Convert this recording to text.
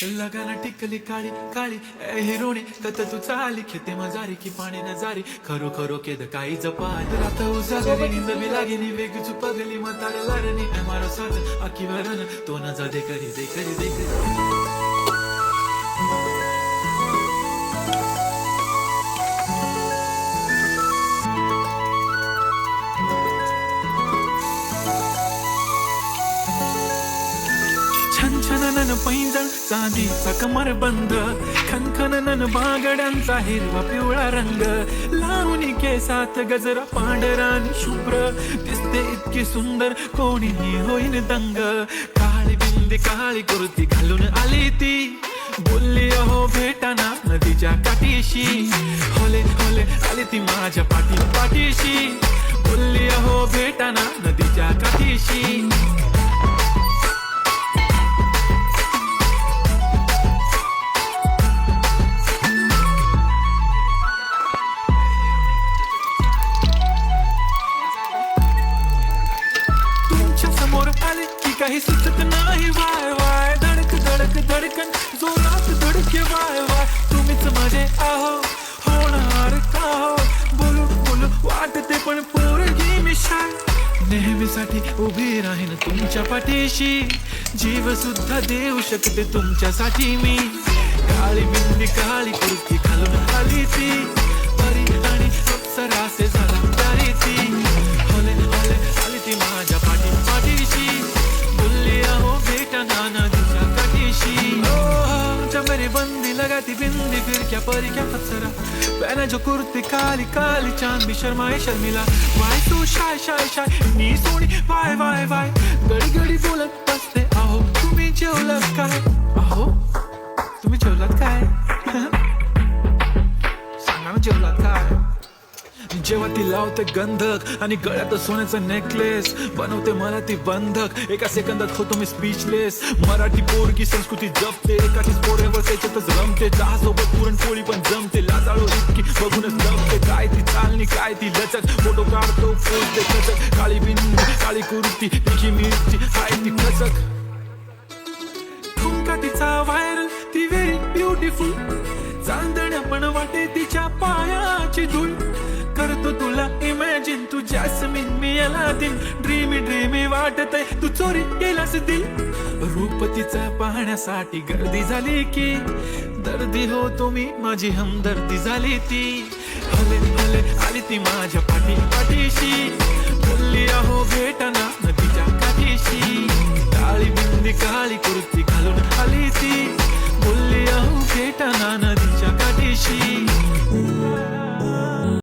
लगाना टिकली काळी काळी ए हिरोणी कत तू चाली खेते मजारी की पाणी नजारी खरो खरो केद काही जपाल रात उजागरी निंद बी लागेनी वेग चुपगली म्हातारे लारणी मारो साज आखी वरण तो न जा दे करी दे करी दे करी छन छननन पैंजण चांदीचा कमर बंद खनखननन बागड्यांचा हिरवा पिवळा रंग लावणी केसात गजरा पांढरा आणि शुभ्र दिसते इतकी सुंदर कोणीही होईन दंग काळी बिंदी काळी कुर्ती घालून आली ती बोलली अहो भेटाना नदीच्या काठीशी होले होले आली ती माझ्या पाठीशी बोलली अहो भेटाना नदीच्या काठीशी समोर आले की काही सुचत नाही वाय वाय धडक धडक धडकन जोरात धडके वाय वाय तुम्हीच माझे आहो होणार का हो बोलू बोलू वाटते पण पोरगी मी शाय नेहमीसाठी उभी राहीन तुमच्या पाठीशी जीव सुद्धा देऊ शकते तुमच्यासाठी मी काळी बिंदी काळी कुर्ती घालून आली ती परी आणि अप्सरासे झाला प्यारी ती होले होले आली ती माझ्या पाठीशी बोलली अहो भेटना नदीच्या काठीशी मेरी बंदी लगाती बिंदी फिर क्या परी क्या अप्सरा पहना जो कुर्ती काली काली चांद भी शर्माए शर्मिला वाय तू शाय शाय शाय नी सोनी वाय वाय वाय गडी गडी बोलत बसते अहो तुम्ही जेवलात काय अहो तुम्ही जेवलात काय सांगा ना जेवलात काय जेव्हा ती लावते गंधक आणि गळ्यात सोन्याचा नेकलेस बनवते मला ती बंधक एका सेकंदात होतो मी स्पीचलेस मराठी पोरगी संस्कृती जपते एकाची पोऱ्यावर त्याच्यातच रमते चहा सोबत पुरणपोळी पण जमते लाजाळू इतकी बघूनच जमते काय ती चालणी काय ती लचक फोटो काढतो पोचते खचक काळी बिंदी काळी कुर्ती तिखी मिरची काय ती खचक ठुमका तिचा व्हायरल ती व्हेरी ब्युटिफुल चांदण्या पण वाटे तिच्या पायाची धूळ करतो तुला इमॅजिन तू जॅस्मिन मी याला दिन ड्रीमी ड्रीमी वाटतय तू चोरी गेलास दिल रूप तिचं पाहण्यासाठी गर्दी झाली की दर्दी हो तुम्ही माझी हमदर्दी झाली ती हले हले आली ती माझ्या पाठीशी बोलली अहो भेटना नदीच्या काठीशी काळी बिंदी काळी कुर्ती घालून आली ती बोलली अहो भेटना नदीच्या काठीशी